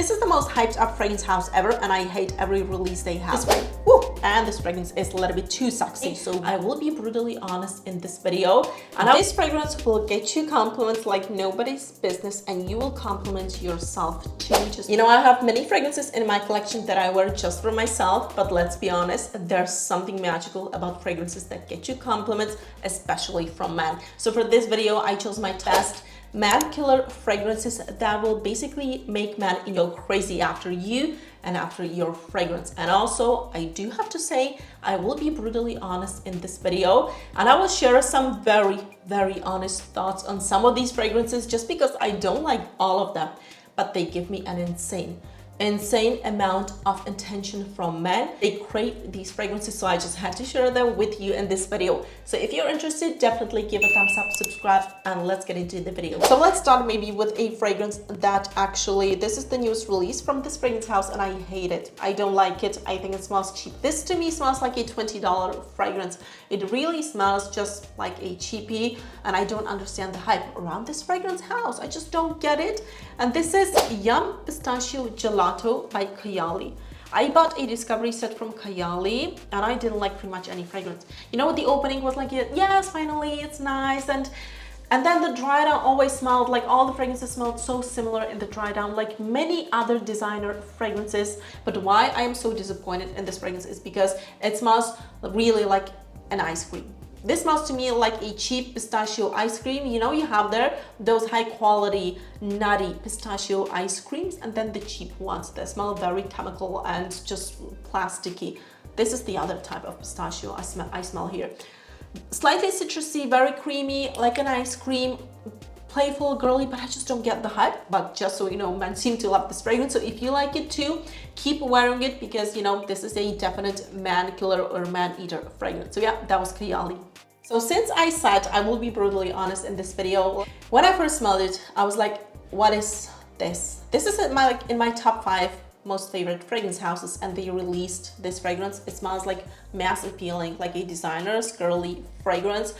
This is the most hyped up fragrance house ever, and I hate every release they have. Woo! And this fragrance is a little bit too sexy, so I will be brutally honest in this video. And this fragrance will get you compliments like nobody's business, and you will compliment yourself too. Just, you know, I have many fragrances in my collection that I wear just for myself, but let's be honest, there's something magical about fragrances that get you compliments, especially from men. So for this video, I chose my best man killer fragrances that will basically make men go crazy after you and after your fragrance. And also, I do have to say, I will be brutally honest in this video, and I will share some very honest thoughts on some of these fragrances, just because I don't like all of them, but they give me an insane amount of attention from men. They crave these fragrances, so I just had to share them with you in this video. So if you're interested, definitely give a thumbs up, subscribe, and let's get into the video. So let's start maybe with a fragrance that actually, this is the newest release from this fragrance house, and I hate it. I don't like it. I think it smells cheap. This to me smells like a $20 fragrance. It really smells just like a cheapie, and I don't understand the hype around this fragrance house. I just don't get it. And this is Yum Pistachio Gelato by Kayali. I bought a discovery set from Kayali, and I didn't like pretty much any fragrance. You know, the opening was like, yes, finally, it's nice. And then the dry down always smelled like, all the fragrances smelled so similar in the dry down, like many other designer fragrances. But why I am so disappointed in this fragrance is because it smells really like an ice cream. This smells to me like a cheap pistachio ice cream. You know, you have there those high quality nutty pistachio ice creams, and then the cheap ones that smell very chemical and just plasticky. This is the other type of pistachio I smell here. Slightly citrusy, very creamy, like an ice cream. Playful, girly, but I just don't get the hype. But just so you know, men seem to love this fragrance. So if you like it too, keep wearing it, because you know, this is a definite man killer or man eater fragrance. So yeah, that was Kayali. So since I said I will be brutally honest in this video, when I first smelled it, I was like, what is this? This is in my top 5 most favorite fragrance houses, and they released this fragrance. It smells like mass appealing, like a designer's girly fragrance.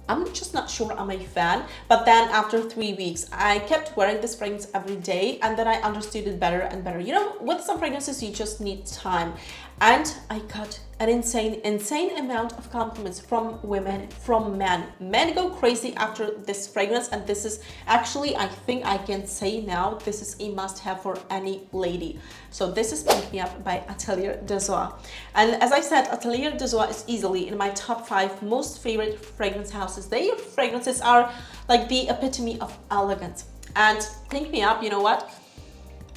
I'm just not sure I'm a fan. But then after 3 weeks, I kept wearing this fragrance every day, and then I understood it better and better. You know, with some fragrances, you just need time. And I got an insane amount of compliments from women, from men. Men go crazy after this fragrance, and this is actually, I think I can say now, this is a must-have for any lady. So this is Pick Me Up by Atelier des Oies. And as I said, Atelier des Oies is easily in my top 5 most favorite fragrance houses. Their fragrances are like the epitome of elegance. And Pick Me Up, you know what?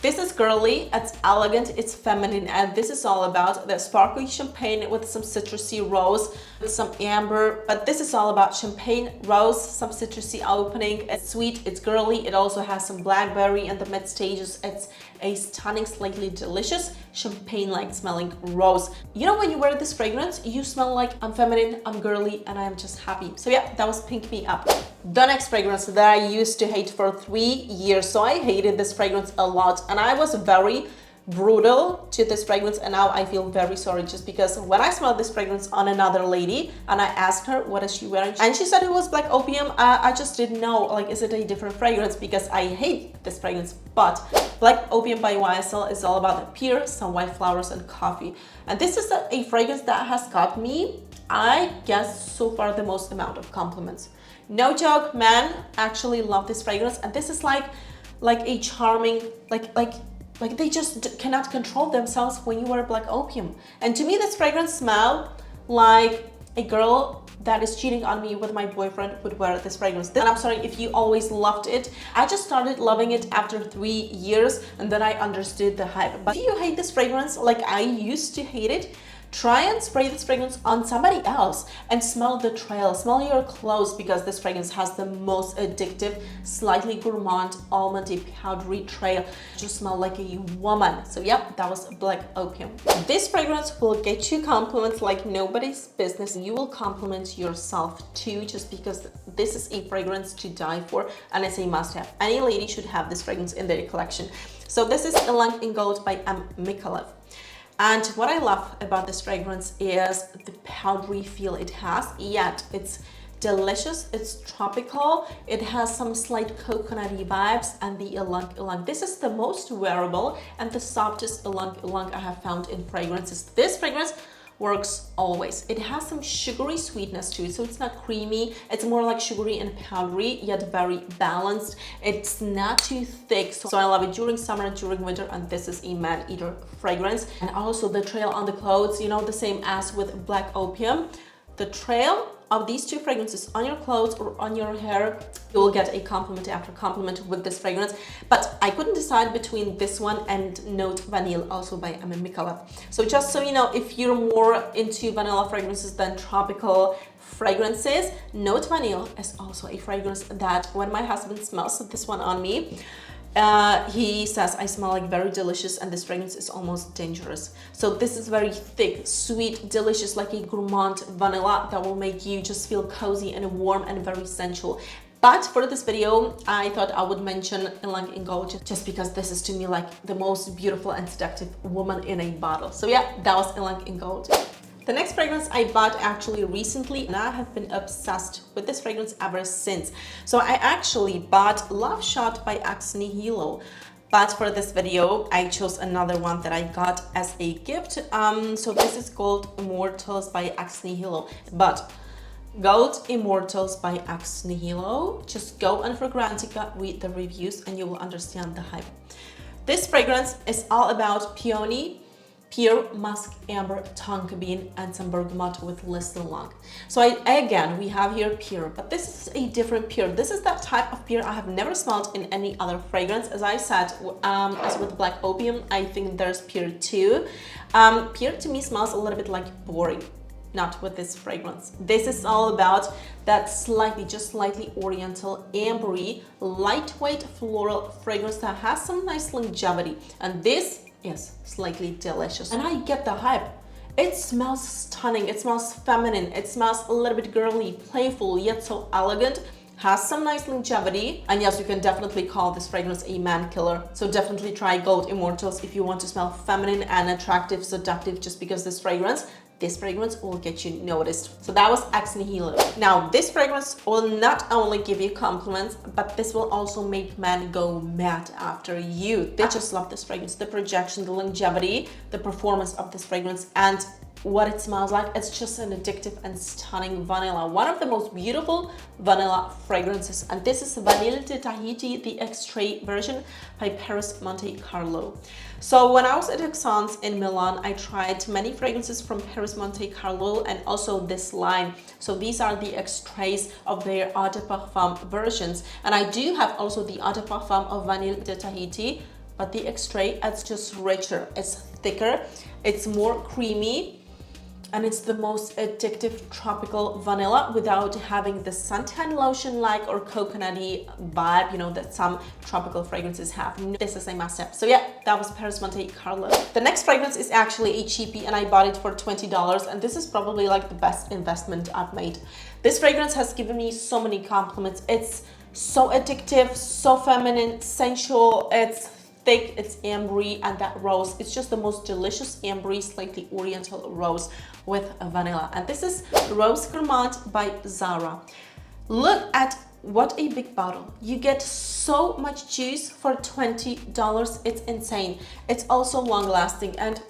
This is girly, it's elegant, it's feminine, and this is all about the sparkly champagne with some citrusy rose, with some amber, but this is all about champagne, rose, some citrusy opening. It's sweet, it's girly, it also has some blackberry in the mid stages. It's a stunning, slightly delicious champagne-like smelling rose. You know, when you wear this fragrance, you smell like I'm feminine, I'm girly, and I'm just happy. So yeah, that was Pick Me Up. The next fragrance that I used to hate for 3 years. So I hated this fragrance a lot, and I was very brutal to this fragrance, and now I feel very sorry, just because when I smelled this fragrance on another lady and I asked her what is she wearing, and she said it was Black Opium, I just didn't know, like, is it a different fragrance, because I hate this fragrance. But Black Opium by YSL is all about pear, some white flowers, and coffee. And this is a fragrance that has got me, I guess, so far the most amount of compliments. No joke, men actually love this fragrance, and this is like a charming, like they just cannot control themselves when you wear Black Opium. And to me, this fragrance smells like a girl that is cheating on me with my boyfriend would wear this fragrance. And I'm sorry if you always loved it. I just started loving it after 3 years, and then I understood the hype. But if you hate this fragrance like I used to hate it, try and spray this fragrance on somebody else and smell the trail, smell your clothes, because this fragrance has the most addictive, slightly gourmand, almondy, powdery trail. Just smell like a woman. So yep, that was Black Opium. This fragrance will get you compliments like nobody's business. You will compliment yourself too, just because this is a fragrance to die for, and it's a must-have. Any lady should have this fragrance in their collection. So this is Ylang in Gold by M.Micallef. And what I love about this fragrance is the powdery feel it has, yet it's delicious, it's tropical, it has some slight coconutty vibes, and the Ylang. This is the most wearable and the softest Ylang I have found in fragrances. This fragrance works always. It has some sugary sweetness to it, so it's not creamy, it's more like sugary and powdery, yet very balanced. It's not too thick, so I love it during summer, during winter, and this is a man-eater fragrance. And also the trail on the clothes, you know, the same as with Black Opium. The trail of these two fragrances on your clothes or on your hair, you will get a compliment after compliment with this fragrance. But I couldn't decide between this one and Note Vanille, also by M.Micallef. So just so you know, if you're more into vanilla fragrances than tropical fragrances, Note Vanille is also a fragrance that when my husband smells this one on me, he says I smell like very delicious, and this fragrance is almost dangerous. So this is very thick, sweet, delicious, like a gourmand vanilla that will make you just feel cozy and warm and very sensual. But for this video, I thought I would mention Ylang in Gold just because this is to me like the most beautiful and seductive woman in a bottle. So yeah, that was Ylang in Gold. The next fragrance I bought actually recently, and I have been obsessed with this fragrance ever since. So I actually bought Love Shot by Nihilo. But for this video, I chose another one that I got as a gift. So this is called Immortals by Nihilo. But Gold Immortals by Nihilo. Just go on Fragrantica, read the reviews, and you will understand the hype. This fragrance is all about peony, pear, musk, amber, tonka bean, and some bergamot with Ylang. So again, we have here pear, but this is a different pear. This is that type of pear I have never smelled in any other fragrance. As I said, as with Black Opium, I think there's pear too. Pear to me smells a little bit like boring. Not with this fragrance. This is all about that just slightly oriental, ambery, lightweight floral fragrance that has some nice longevity. And this is slightly delicious. And I get the hype. It smells stunning, it smells feminine, it smells a little bit girly, playful, yet so elegant, has some nice longevity. And yes, you can definitely call this fragrance a man killer. So definitely try Gold Immortals if you want to smell feminine and attractive, seductive, just because this fragrance will get you noticed. So that was Nihilo. Now, this fragrance will not only give you compliments, but this will also make men go mad after you. I just love this fragrance, the projection, the longevity, the performance of this fragrance, and what it smells like. It's just an addictive and stunning vanilla. One of the most beautiful vanilla fragrances. And this is Vanille de Tahiti, the Extrait version by Perris Monte Carlo. So when I was at Exans in Milan, I tried many fragrances from Perris Monte Carlo and also this line. So these are the extraits of their eau de parfum versions. And I do have also the eau de parfum of Vanille de Tahiti, but the extrait, it's just richer, it's thicker, it's more creamy, and it's the most addictive tropical vanilla without having the suntan lotion-like or coconutty vibe, you know, that some tropical fragrances have. This is a must-have. So yeah, that was Perris Monte Carlo. The next fragrance is actually a cheapie, and I bought it for $20, and this is probably like the best investment I've made. This fragrance has given me so many compliments. It's so addictive, so feminine, sensual, it's thick, it's ambery, and that rose, it's just the most delicious ambery, slightly oriental rose with vanilla. And this is Rose Gourmand by ZARA. Look at what a big bottle. You get so much juice for $20. It's insane. It's also long lasting, and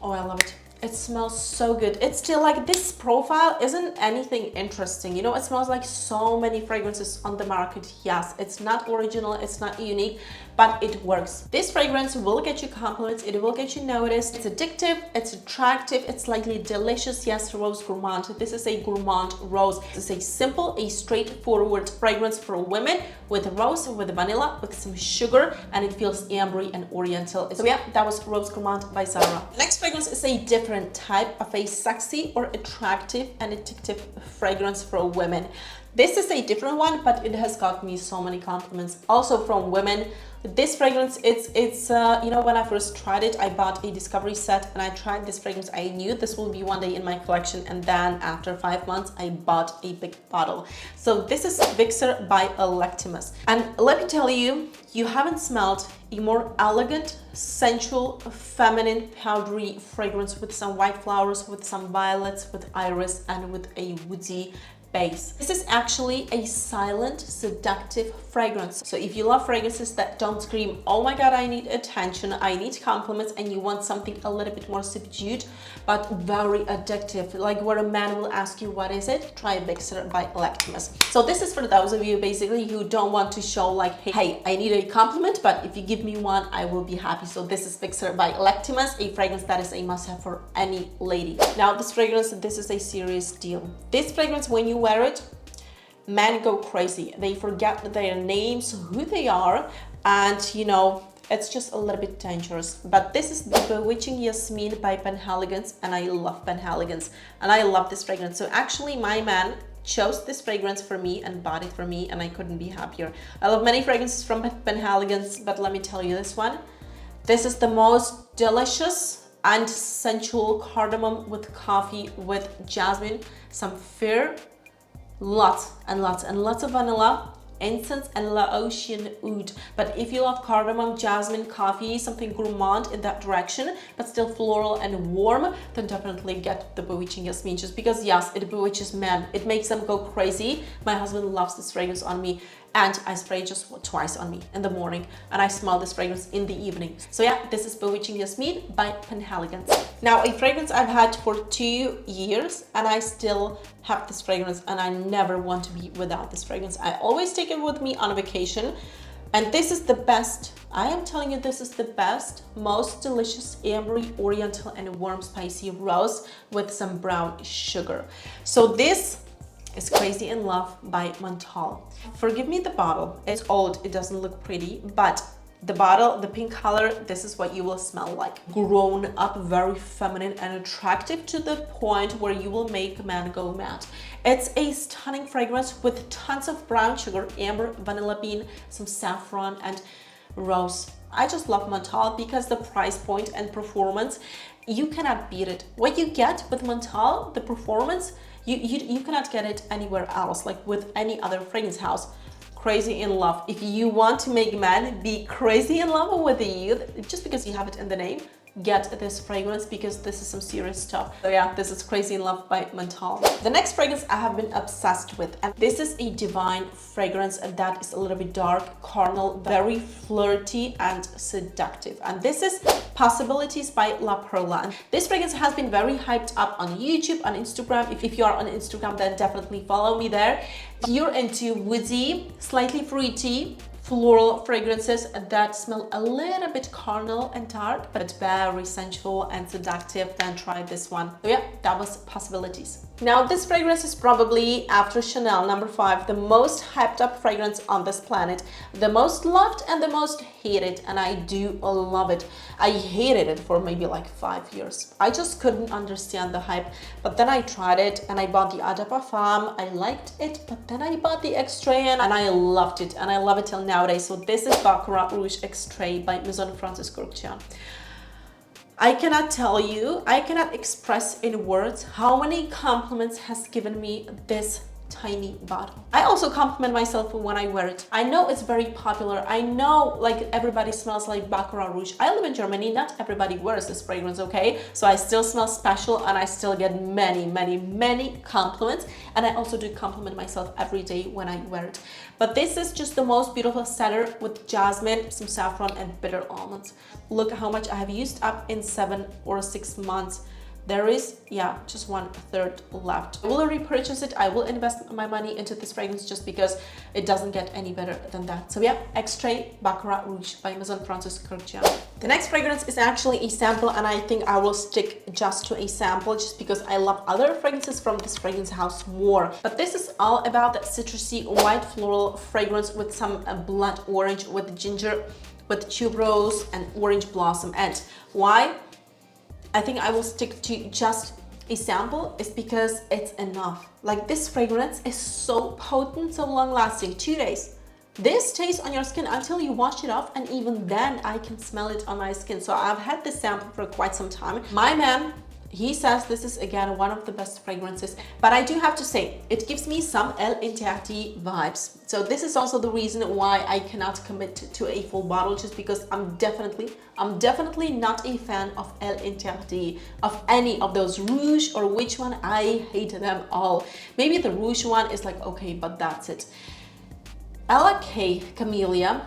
oh, I love it. It smells so good. It's still like, this profile isn't anything interesting. You know, it smells like so many fragrances on the market. Yes, it's not original, it's not unique, but it works. This fragrance will get you compliments, it will get you noticed. It's addictive, it's attractive, it's slightly delicious. Yes, Rose Gourmand. This is a gourmand rose. This is a simple, a straightforward fragrance for women with rose, with vanilla, with some sugar, and it feels ambery and oriental. So yeah, that was Rose Gourmand by ZARA. Next fragrance is a different type of a sexy or attractive and addictive fragrance for women. This is a different one, but it has got me so many compliments also from women. This fragrance, it's you know, when I first tried it, I bought a discovery set and I tried this fragrance. I knew this will be one day in my collection, and then after 5 months I bought a big bottle. So this is VIXERE by Electimuss, and let me tell you, you haven't smelled a more elegant, sensual, feminine, powdery fragrance with some white flowers, with some violets, with iris, and with a woody base. This is actually a silent, seductive fragrance. So if you love fragrances that don't scream, oh my god, I need attention, I need compliments, and you want something a little bit more subdued, but very addictive, like where a man will ask you, what is it? Try VIXERE by Electimuss. So this is for those of you basically who don't want to show like, hey, I need a compliment, but if you give me one, I will be happy. So this is VIXERE by Electimuss, a fragrance that is a must-have for any lady. Now this fragrance, this is a serious deal. This fragrance, when you wear it, men go crazy. They forget their names, who they are, and you know, it's just a little bit dangerous. But this is the Bewitching Yasmine by Penhaligon, and I love Penhaligon, and I love this fragrance. So actually my man chose this fragrance for me and bought it for me, and I couldn't be happier. I love many fragrances from Penhaligon, but let me tell you this one. This is the most delicious and sensual cardamom with coffee with jasmine, some fir, lots and lots and lots of vanilla, incense, and Laotian oud. But if you love cardamom, jasmine, coffee, something gourmand in that direction, but still floral and warm, then definitely get the Bewitching Yasmine, just because yes, it bewitches men. It makes them go crazy. My husband loves this fragrance on me, and I spray just twice on me, in the morning, and I smell this fragrance in the evening. So yeah, this is Bewitching Yasmine by Penhaligon. Now, a fragrance I've had for 2 years, and I still have this fragrance, and I never want to be without this fragrance. I always take it with me on a vacation, and this is the best. I am telling you, this is the best, most delicious ambery, oriental, and warm spicy rose with some brown sugar. So this is Crazy in Love by Montale. Forgive me the bottle, it's old, it doesn't look pretty, but the bottle, the pink color, this is what you will smell like. Grown up, very feminine and attractive to the point where you will make a man go mad. It's a stunning fragrance with tons of brown sugar, amber, vanilla bean, some saffron, and rose. I just love Montale because the price point and performance, you cannot beat it. What you get with Montale, the performance, you cannot get it anywhere else, like with any other fragrance house. Crazy in Love. If you want to make men be crazy in love with you, just because you have it in the name, get this fragrance, because this is some serious stuff. So yeah, this is Crazy in Love by Montale. The next fragrance I have been obsessed with, and this is a divine fragrance that is a little bit dark, carnal, very flirty and seductive. And this is Possibilities by La Perla. And this fragrance has been very hyped up on YouTube, on Instagram. If you are on Instagram, then definitely follow me there. If you're into woody, slightly fruity, floral fragrances that smell a little bit carnal and dark, but very sensual and seductive, then try this one. So yeah, that was Possibilities. Now this fragrance is probably, after Chanel number 5, the most hyped up fragrance on this planet, the most loved and the most hated, and I do love it. I hated it for maybe like 5 years. I just couldn't understand the hype, but then I tried it and I bought the Eau de Parfum. I liked it, but then I bought the Extrait and I loved it, and I love it till nowadays. So this is Baccarat Rouge Extrait by Maison Francis Kurkdjian. I cannot tell you, I cannot express in words how many compliments has given me this tiny bottle. I also compliment myself when I wear it. I know it's very popular. I know like everybody smells like Baccarat Rouge. I live in Germany, not everybody wears this fragrance, okay? So I still smell special, and I still get many compliments. And I also do compliment myself every day when I wear it. But this is just the most beautiful cedar with jasmine, some saffron, and bitter almonds. Look how much I have used up in 7 or 6 months. There is, yeah, just 1/3 left. I will repurchase it. I will invest my money into this fragrance just because it doesn't get any better than that. So yeah, Extrait Baccarat Rouge by Maison Francis Kurkdjian. The next fragrance is actually a sample, and I think I will stick just to a sample just because I love other fragrances from this fragrance house more. But this is all about that citrusy white floral fragrance with some blood orange, with ginger, with tuberose and orange blossom. And why? I think I will stick to just a sample is because it's enough. Like, this fragrance is so potent, so long lasting. 2 days. This stays on your skin until you wash it off, and even then I can smell it on my skin. So I've had this sample for quite some time. My man He says this is again one of the best fragrances, but I do have to say it gives me some Elle Interdit vibes. So this is also the reason why I cannot commit to a full bottle, just because I'm definitely not a fan of Elle Interdit, of any of those Rouge or which one. I hate them all. Maybe the Rouge one is like okay, but that's it. Ella K Camellia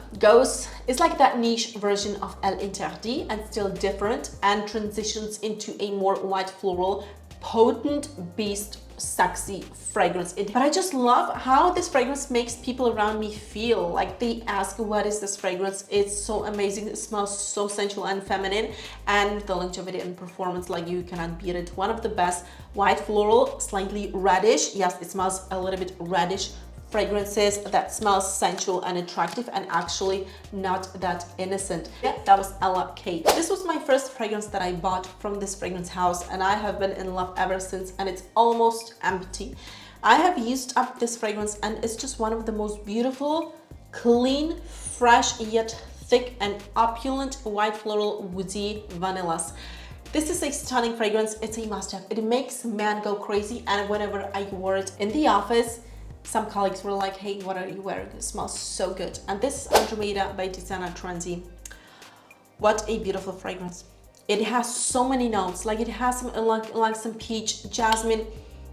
is like that niche version of Elle Interdit and still different, and transitions into a more white floral, potent beast, sexy fragrance. But I just love how this fragrance makes people around me feel. Like they ask, what is this fragrance? It's so amazing. It smells so sensual and feminine, and the longevity and performance, like you cannot beat it. One of the best white floral, slightly reddish. Yes, it smells a little bit reddish fragrances that smells sensual and attractive, and actually not that innocent. Yeah, that was Ella K. This was my first fragrance that I bought from this fragrance house, and I have been in love ever since, and it's almost empty. I have used up this fragrance, and it's just one of the most beautiful, clean, fresh, yet thick and opulent white floral woody vanillas. This is a stunning fragrance. It's a must-have. It makes men go crazy, and whenever I wore it in the office, some colleagues were like, hey, what are you wearing? It smells so good. And this is Andromeda by Tiziana Trenzi. What a beautiful fragrance. It has so many notes. Like it has some like some peach, jasmine,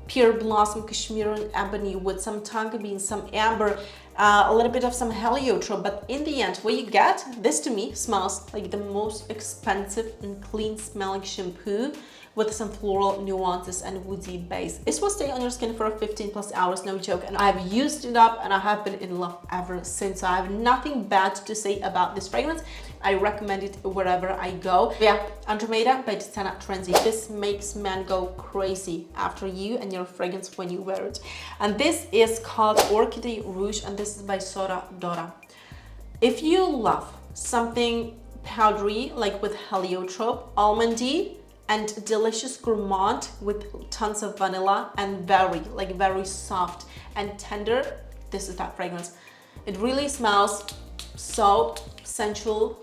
pure blossom, cashmere, and ebony with some tonka bean, some amber, a little bit of some heliotrope. But in the end, what you get, this to me smells like the most expensive and clean smelling shampoo with some floral nuances and woody base. This will stay on your skin for 15+ hours, no joke, and I've used it up and I have been in love ever since. So I have nothing bad to say about this fragrance. I recommend it wherever I go. Yeah, Andromeda by Tiziana Trenzi. This makes men go crazy after you and your fragrance when you wear it. And this is called Orchidée Rouge, and this is by Sora Dora. If you love something powdery, like with heliotrope, almondy, and delicious gourmand with tons of vanilla and very soft and tender, this is that fragrance. It really smells so sensual,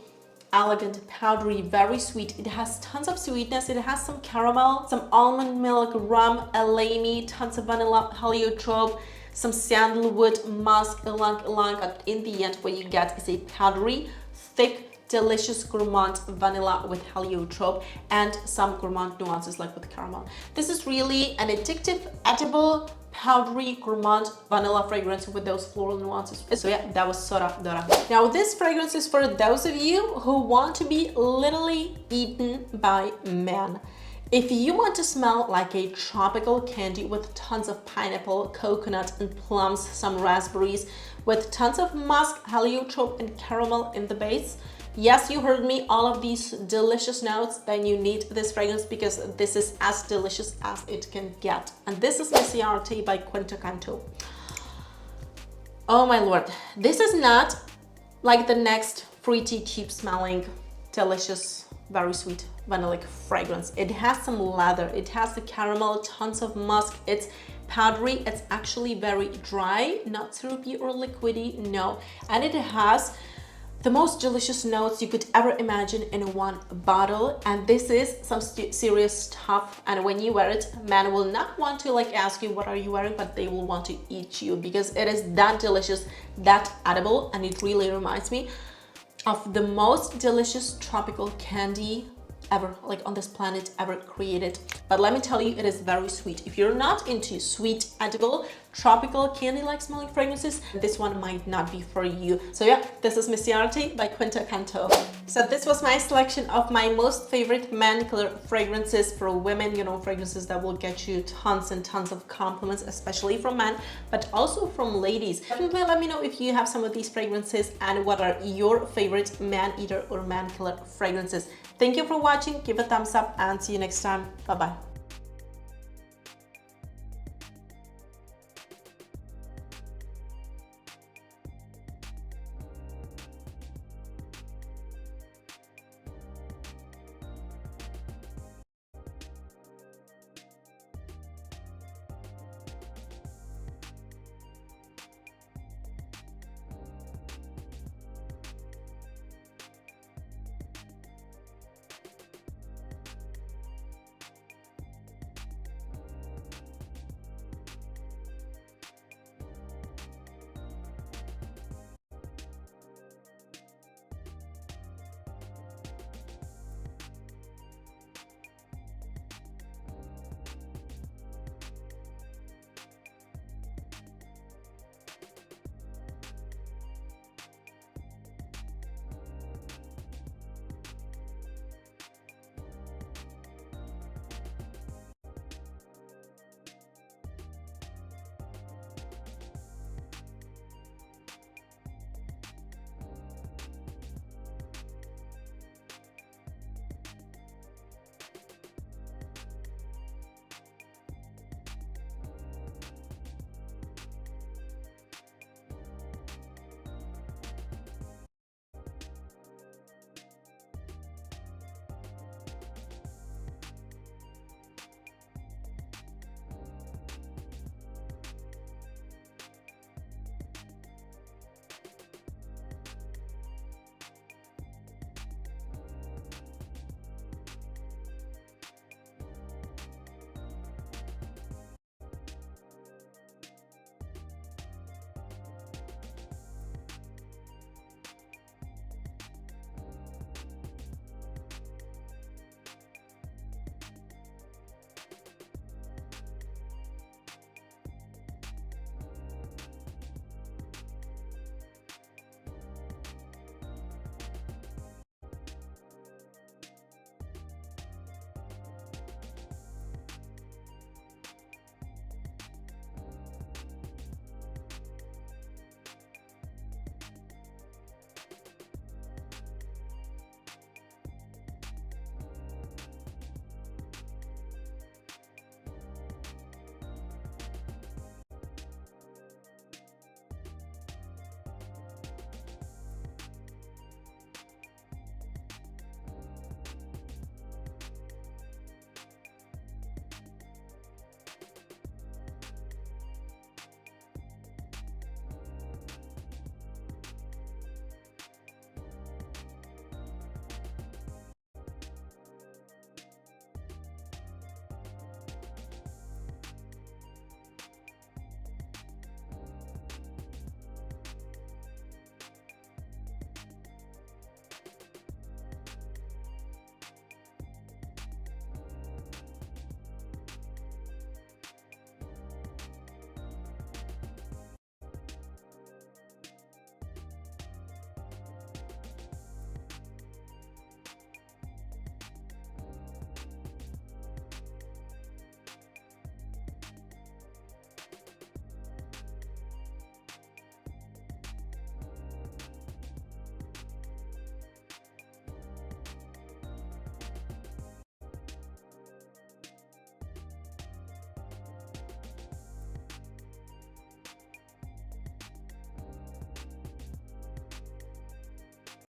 elegant, powdery, very sweet. It has tons of sweetness. It has some caramel, some almond milk, rum, elemi, tons of vanilla, heliotrope, some sandalwood, musk, ylang. But in the end, what you get is a powdery, thick, delicious gourmand vanilla with heliotrope and some gourmand nuances like with caramel. This is really an addictive, edible, powdery gourmand vanilla fragrance with those floral nuances. So yeah, that was Sora Dora. Now this fragrance is for those of you who want to be literally eaten by men. If you want to smell like a tropical candy with tons of pineapple, coconut, and plums, some raspberries, with tons of musk, heliotrope, and caramel in the base, yes, you heard me, all of these delicious notes, then you need this fragrance, because this is as delicious as it can get. And this is Misiarte by V Canto. Oh my lord, this is not like the next pretty cheap smelling, delicious, very sweet vanillic fragrance. It has some leather, it has the caramel, tons of musk, it's powdery, it's actually very dry, not syrupy or liquidy, no. And it has the most delicious notes you could ever imagine in one bottle, and this is some serious stuff. And when you wear it, men will not want to like ask you what are you wearing, but they will want to eat you, because it is that delicious, that edible, and it really reminds me of the most delicious tropical candy ever, like on this planet, ever created. But let me tell you, it is very sweet. If you're not into sweet, edible, tropical, candy-like smelling fragrances, this one might not be for you. So yeah, this is Misiarte by V Canto. So this was my selection of my most favorite man-killer fragrances for women, you know, fragrances that will get you tons and tons of compliments, especially from men, but also from ladies. Definitely let me know if you have some of these fragrances and what are your favorite man-eater or man-killer fragrances. Thank you for watching, give a thumbs up, and see you next time. Bye-bye.